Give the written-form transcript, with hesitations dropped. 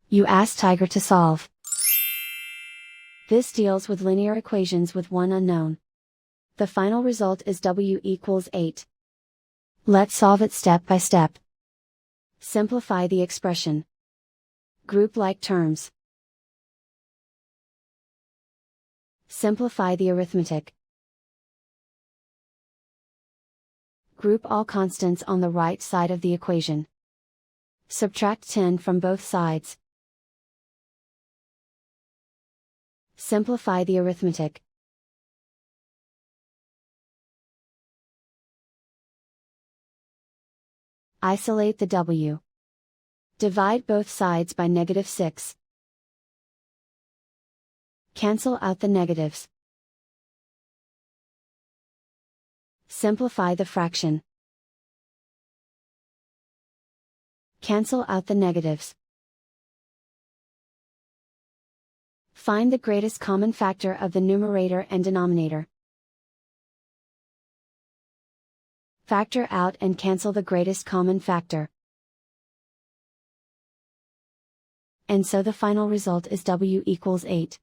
You ask Tiger to solve. This deals with linear equations with one unknown. The final result is w equals 8. Let's solve it step by step. Simplify the expression. Group like terms. Simplify the arithmetic. Group all constants on the right side of the equation. Subtract 10 from both sides. Simplify the arithmetic. Isolate the w. Divide both sides by -6. Cancel out the negatives. Simplify the fraction. Cancel out the negatives. Find the greatest common factor of the numerator and denominator. Factor out and cancel the greatest common factor. And so the final result is w equals 8.